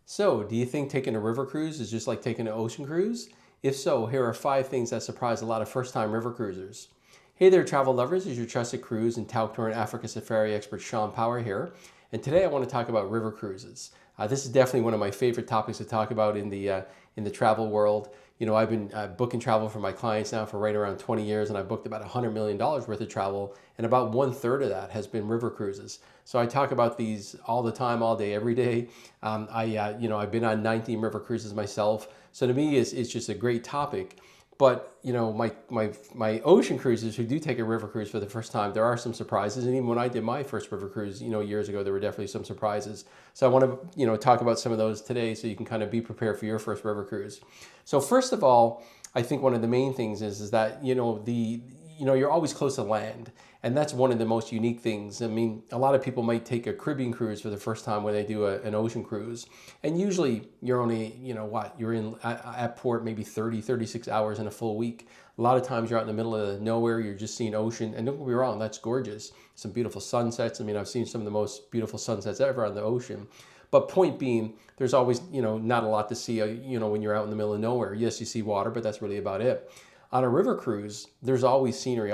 So, do you think taking a river cruise is just like taking an ocean cruise? If so, here are 5 things that surprise a lot of first-time river cruisers. Hey there, travel lovers. It's your trusted cruise and Tauck tour and Africa safari expert Shawn Power here. And today I want to talk about river cruises. This is definitely one of my favorite topics to talk about in the travel world. You know, I've been booking travel for my clients now for right around 20 years, and I've booked about $100 million worth of travel, and about 1/3 of that has been river cruises. So I talk about these all the time, all day, every day. I've been on 19 river cruises myself. So to me, it's just a great topic. But you know, my ocean cruisers who do take a river cruise for the first time, there are some surprises. And even when I did my first river cruise, years ago, there were definitely some surprises. So I want to, talk about some of those today, so you can kind of be prepared for your first river cruise. So first of all, I think one of the main things is that you're always close to land. And that's one of the most unique things. I mean, a lot of people might take a Caribbean cruise for the first time when they do an ocean cruise. And usually you're only, you're in at port maybe 30, 36 hours in a full week. A lot of times you're out in the middle of nowhere, you're just seeing ocean. And don't get me wrong, that's gorgeous. Some beautiful sunsets. I mean, I've seen some of the most beautiful sunsets ever on the ocean. But point being, there's always, not a lot to see, when you're out in the middle of nowhere. Yes, you see water, but that's really about it. On a river cruise, there's always scenery,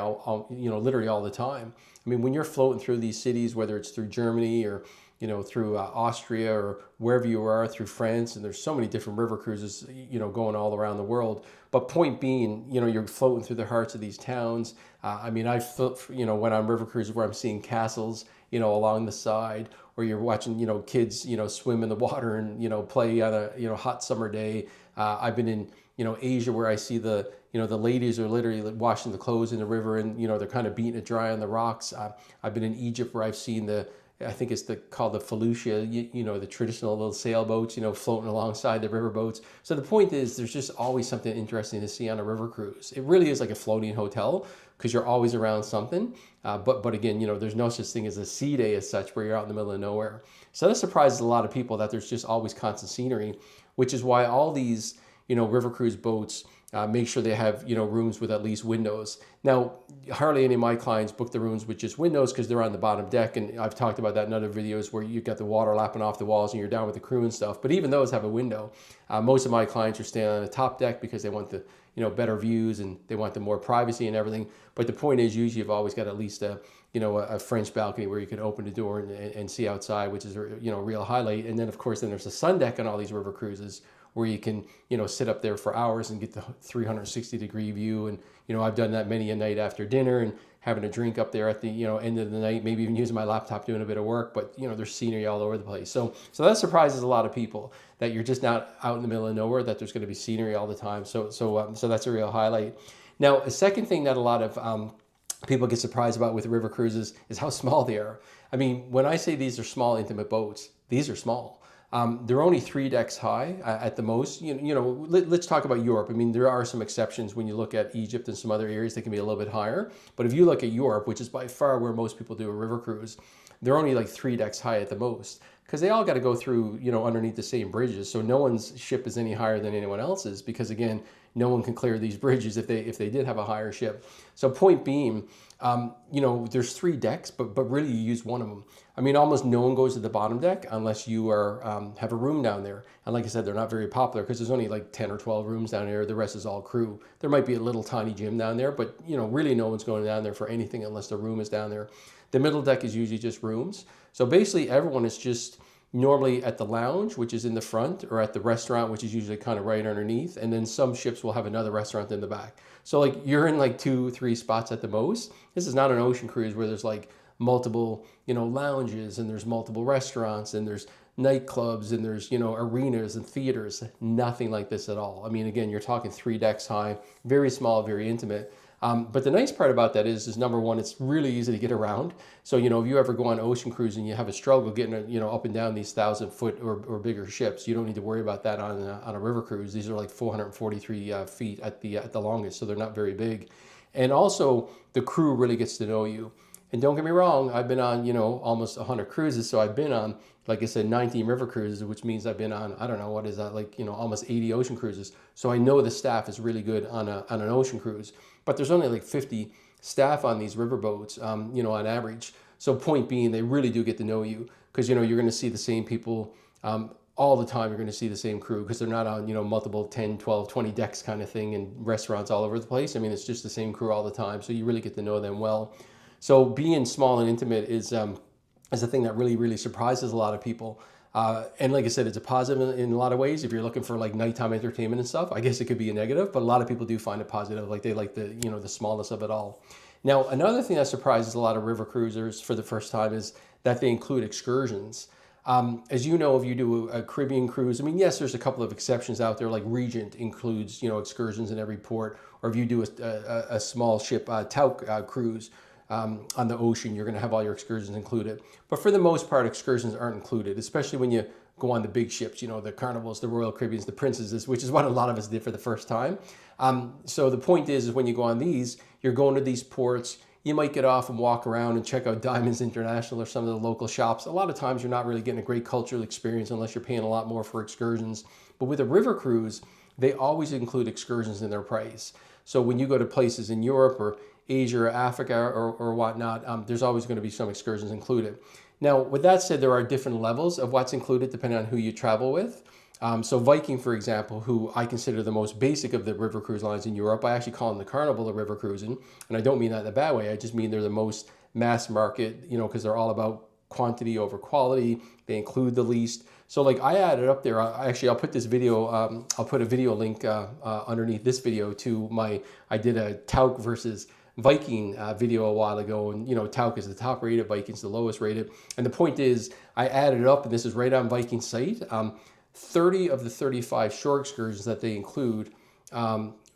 literally all the time. I mean, when you're floating through these cities, whether it's through Germany or, through Austria or wherever you are, through France, and there's so many different river cruises, going all around the world. But point being, you're floating through the hearts of these towns. I've, went on river cruises where I'm seeing castles, along the side, or you're watching, kids, swim in the water and, play on a, hot summer day. I've been in, Asia, where I see the ladies are literally washing the clothes in the river, and, they're kind of beating it dry on the rocks. I've been in Egypt, where I've seen I think it's called the felucca, the traditional little sailboats, floating alongside the river boats. So the point is, there's just always something interesting to see on a river cruise. It really is like a floating hotel, because you're always around something. But again, there's no such thing as a sea day as such, where you're out in the middle of nowhere. So that surprises a lot of people, that there's just always constant scenery, which is why all these, river cruise boats make sure they have, rooms with at least windows. Now, hardly any of my clients book the rooms with just windows, because they're on the bottom deck. And I've talked about that in other videos, where you've got the water lapping off the walls and you're down with the crew and stuff. But even those have a window. Most of my clients are staying on the top deck because they want the, better views, and they want the more privacy and everything. But the point is, usually you've always got at least a French balcony where you could open the door and see outside, which is a, real highlight. And then of course, then there's a sun deck on all these river cruises, where you can, sit up there for hours and get the 360-degree view. And, I've done that many a night after dinner, and having a drink up there at the, end of the night, maybe even using my laptop doing a bit of work. But, there's scenery all over the place. So that surprises a lot of people, that you're just not out in the middle of nowhere, that there's going to be scenery all the time. So that's a real highlight. Now, a second thing that a lot of people get surprised about with river cruises is how small they are. I mean, when I say these are small, intimate boats, these are small. They're only 3 decks high at the most. Let's talk about Europe. I mean, there are some exceptions when you look at Egypt and some other areas that can be a little bit higher. But if you look at Europe, which is by far where most people do a river cruise, they're only like 3 decks high at the most, because they all got to go through, underneath the same bridges. So no one's ship is any higher than anyone else's, because again, no one can clear these bridges if they did have a higher ship. So point being, there's 3 decks, but really you use one of them. I mean, almost no one goes to the bottom deck unless you have a room down there. And like I said, they're not very popular, because there's only like 10 or 12 rooms down there. The rest is all crew. There might be a little tiny gym down there, but really no one's going down there for anything unless the room is down there. The middle deck is usually just rooms. So basically everyone is just normally at the lounge, which is in the front, or at the restaurant, which is usually kind of right underneath. And then some ships will have another restaurant in the back. So like you're in like 2-3 spots at the most. This is not an ocean cruise where there's like multiple, lounges, and there's multiple restaurants, and there's nightclubs, and there's, arenas and theaters. Nothing like this at all. I mean, again, you're talking 3 decks high, very small, very intimate. But the nice part about that is number one, it's really easy to get around. So, if you ever go on ocean cruise and you have a struggle getting, up and down these 1,000-foot or bigger ships, you don't need to worry about that on a river cruise. These are like 443 feet at the longest, so they're not very big. And also, the crew really gets to know you. And don't get me wrong, I've been on, almost 100 cruises. So I've been on, like I said, 19 river cruises, which means I've been on, I don't know, what is that, like, almost 80 ocean cruises. So I know the staff is really good on an ocean cruise. But there's only like 50 staff on these river boats, on average. So point being, they really do get to know you, because, you're going to see the same people all the time you're going to see the same crew because they're not on, multiple 10, 12, 20 decks kind of thing and restaurants all over the place. I mean, it's just the same crew all the time. So you really get to know them well. So being small and intimate is a thing that really, really surprises a lot of people. And like I said, it's a positive in a lot of ways. If you're looking for like nighttime entertainment and stuff, I guess it could be a negative, but a lot of people do find it positive. Like they like the smallness of it all. Now, another thing that surprises a lot of river cruisers for the first time is that they include excursions. As you know, if you do a Caribbean cruise, I mean, yes, there's a couple of exceptions out there, like Regent includes, excursions in every port, or if you do a small ship Tauck cruise on the ocean, you're going to have all your excursions included. But for the most part, excursions aren't included, especially when you go on the big ships, the Carnivals, the Royal Caribbeans, the Princesses, which is what a lot of us did for the first time. So the point is when you go on these, you're going to these ports. You might get off and walk around and check out Diamonds International or some of the local shops. A lot of times you're not really getting a great cultural experience unless you're paying a lot more for excursions. But with a river cruise, they always include excursions in their price. So when you go to places in Europe or Asia or Africa or whatnot, there's always going to be some excursions included. Now, with that said, there are different levels of what's included depending on who you travel with. So Viking, for example, who I consider the most basic of the river cruise lines in Europe, I actually call them the Carnival of river cruising. And I don't mean that in a bad way. I just mean they're the most mass market, because they're all about quantity over quality. They include the least. So like I added up there, I'll put this video, I'll put a video link underneath this video to I did a Tauck versus Viking video a while ago, and Tauck is the top rated, Viking's the lowest rated. And the point is, I added it up, and this is right on Viking's site. 30 of the 35 shore excursions that they include,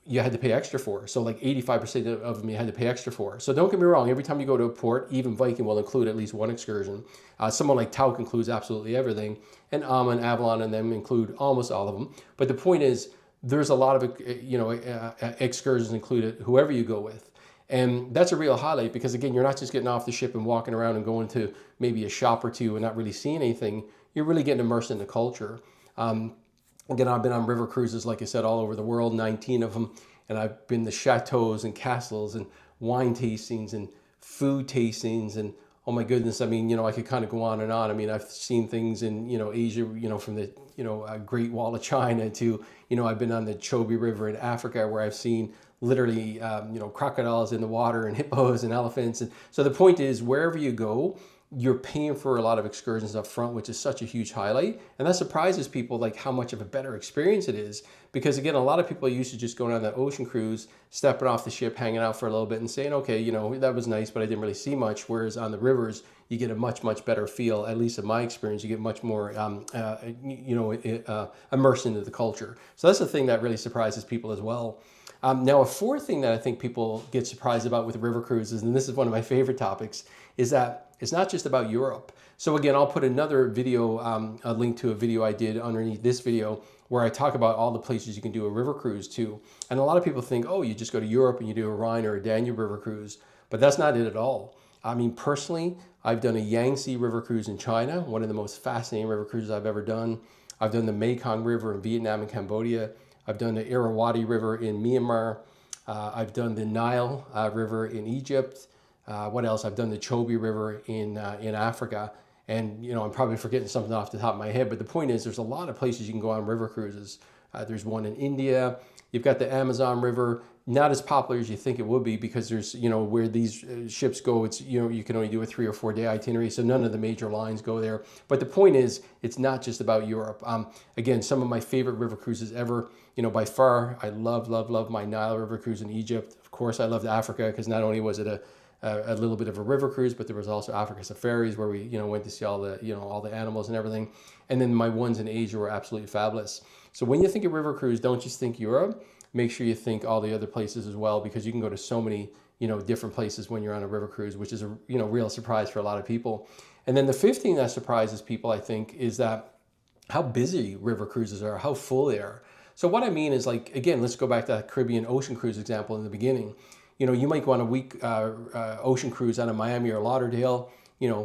you had to pay extra for. So like 85% of them you had to pay extra for. So don't get me wrong, every time you go to a port, even Viking will include at least one excursion. Someone like Tauck includes absolutely everything, and Amma and Avalon and them include almost all of them. But the point is, there's a lot of excursions included, whoever you go with. And that's a real highlight because, again, you're not just getting off the ship and walking around and going to maybe a shop or two and not really seeing anything. You're really getting immersed in the culture. Again, I've been on river cruises, like I said, all over the world, 19 of them. And I've been to chateaus and castles and wine tastings and food tastings. And oh my goodness, I mean, I could kind of go on and on. I mean, I've seen things in, Asia, from the, Great Wall of China to, I've been on the Chobe River in Africa where I've seen literally, crocodiles in the water and hippos and elephants. And so the point is, wherever you go, you're paying for a lot of excursions up front, which is such a huge highlight. And that surprises people, like how much of a better experience it is. Because again, a lot of people are used to just going on that ocean cruise, stepping off the ship, hanging out for a little bit and saying, okay, that was nice, but I didn't really see much. Whereas on the rivers, you get a much, much better feel. At least in my experience, you get much more, immersed into the culture. So that's the thing that really surprises people as well. Now, a fourth thing that I think people get surprised about with river cruises, and this is one of my favorite topics, is that it's not just about Europe. So again, I'll put another video, a link to a video I did underneath this video where I talk about all the places you can do a river cruise to. And a lot of people think, oh, you just go to Europe and you do a Rhine or a Danube river cruise, but that's not it at all. I mean, personally, I've done a Yangtze river cruise in China, one of the most fascinating river cruises I've ever done. I've done the Mekong River in Vietnam and Cambodia. I've done the Irrawaddy River in Myanmar. I've done the Nile River in Egypt. What else? I've done the Chobe River in Africa. And, I'm probably forgetting something off the top of my head. But the point is, there's a lot of places you can go on river cruises. There's one in India. You've got the Amazon River. Not as popular as you think it would be because there's, where these ships go, it's, you can only do a 3 or 4 day itinerary. So none of the major lines go there. But the point is, it's not just about Europe. Again, some of my favorite river cruises ever, by far, I love my Nile River cruise in Egypt. Of course, I loved Africa because not only was it a little bit of a river cruise, but there was also Africa safaris where we, went to see all the animals and everything. And then my ones in Asia were absolutely fabulous. So when you think of river cruise, don't just think Europe. Make sure you think all the other places as well, because you can go to so many, different places when you're on a river cruise, which is a, real surprise for a lot of people. And then the fifth thing that surprises people, I think, is that how busy river cruises are, how full they are. So what I mean is, like, again, let's go back to that Caribbean ocean cruise example in the beginning. You might go on a week ocean cruise out of Miami or Lauderdale,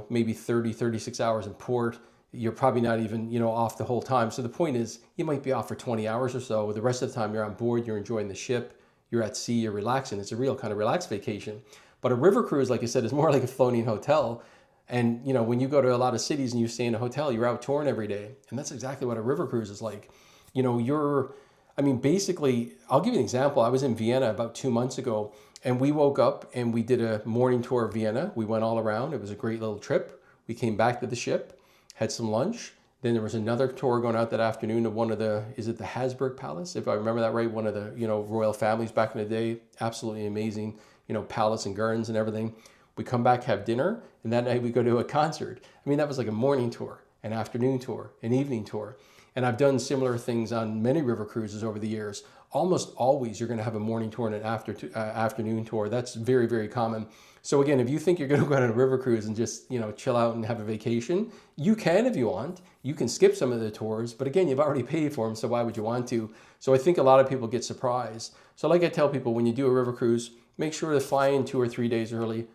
maybe 30, 36 hours in port. You're probably not even, off the whole time. So the point is, you might be off for 20 hours or so. The rest of the time you're on board, you're enjoying the ship, you're at sea, you're relaxing. It's a real kind of relaxed vacation. But a river cruise, like I said, is more like a floating hotel. And you know, when you go to a lot of cities and you stay in a hotel, you're out touring every day. And that's exactly what a river cruise is like. You know, I mean, basically, I'll give you an example. I was in Vienna about 2 months ago, and we woke up and we did a morning tour of Vienna. We went all around. It was a great little trip. We came back to the ship, had some lunch. Then there was another tour going out that afternoon to one of the, is it the Habsburg Palace? If I remember that right, one of the, you know, royal families back in the day. Absolutely amazing, you know, palace and gardens and everything. We come back, have dinner, and that night we go to a concert. I mean, that was like a morning tour, an afternoon tour, an evening tour. And I've done similar things on many river cruises over the years. Almost always you're going to have a morning tour and an afternoon tour. That's very, very common. So again, if you think you're going to go on a river cruise and just, you know, chill out and have a vacation, you can if you want. You can skip some of the tours, but again, you've already paid for them, so why would you want to? So I think a lot of people get surprised. So like I tell people, when you do a river cruise, make sure to fly in 2 or 3 days early,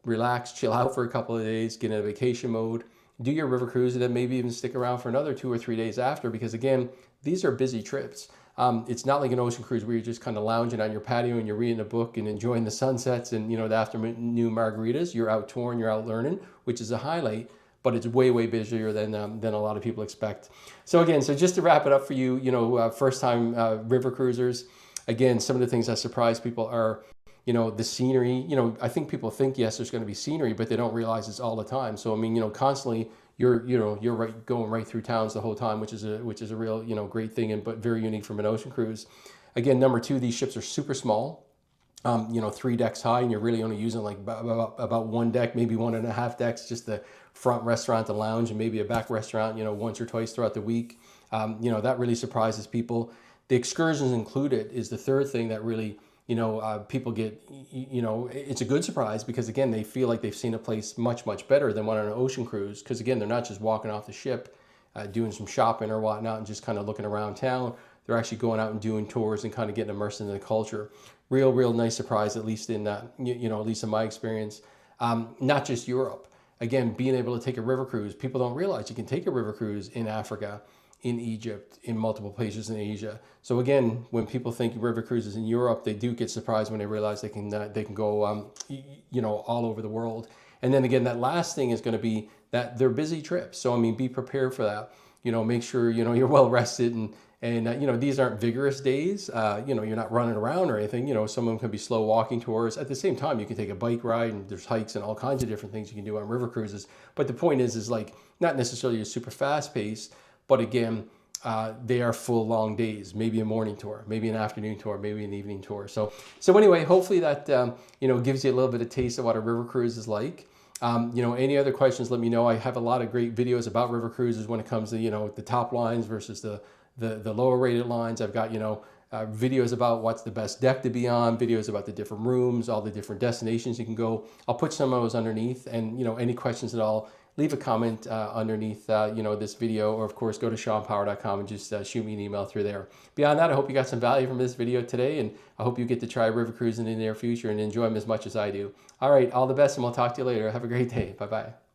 relax, chill out for a couple of days, get in a vacation mode, do your river cruise, and then maybe even stick around for another 2 or 3 days after, because again, these are busy trips. It's not like an ocean cruise where you're just kind of lounging on your patio and you're reading a book and enjoying the sunsets and, you know, the afternoon margaritas. You're out touring, you're out learning, which is a highlight, but it's way, way busier than a lot of people expect. So again, so just to wrap it up for you, you know, first time river cruisers, again, some of the things that surprise people are, you know, the scenery. You know, I think people think, yes, there's going to be scenery, but they don't realize it's all the time. So, I mean, you know, constantly you're going right through towns the whole time, which is a real, you know, great thing, and but very unique from an ocean cruise. Again, number two, these ships are super small, you know, 3 decks high, and you're really only using like about 1 deck, maybe 1.5 decks, just the front restaurant, the lounge, and maybe a back restaurant, you know, once or twice throughout the week. You know, that really surprises people. The excursions included is the third thing that really, you know, people get, you know, it's a good surprise because again, they feel like they've seen a place much, much better than one on an ocean cruise. Because again, they're not just walking off the ship, doing some shopping or whatnot and just kind of looking around town. They're actually going out and doing tours and kind of getting immersed into the culture. Real nice surprise, at least in, you know, at least in my experience. Not just Europe. Again, being able to take a river cruise, people don't realize you can take a river cruise in Africa, in Egypt, in multiple places in Asia. So again, when people think river cruises in Europe, they do get surprised when they realize they can go, you know, all over the world. And then again, that last thing is going to be that they're busy trips. So I mean, be prepared for that. You know, make sure you know you're well rested and you know, these aren't vigorous days. You know, you're not running around or anything. You know, some of them can be slow walking tours. At the same time, you can take a bike ride and there's hikes and all kinds of different things you can do on river cruises. But the point is like not necessarily a super fast pace. But again, they are full long days, maybe a morning tour, maybe an afternoon tour, maybe an evening tour. So anyway, hopefully that, you know, gives you a little bit of taste of what a river cruise is like. You know, any other questions, let me know. I have a lot of great videos about river cruises when it comes to, you know, the top lines versus the lower rated lines. I've got, you know, videos about what's the best deck to be on, videos about the different rooms, all the different destinations you can go. I'll put some of those underneath, and, you know, any questions at all, leave a comment underneath you know, this video, or of course go to ShawnPower.com and just shoot me an email through there. Beyond that, I hope you got some value from this video today, and I hope you get to try river cruising in the near future and enjoy them as much as I do. All right, all the best, and we'll talk to you later. Have a great day. Bye-bye.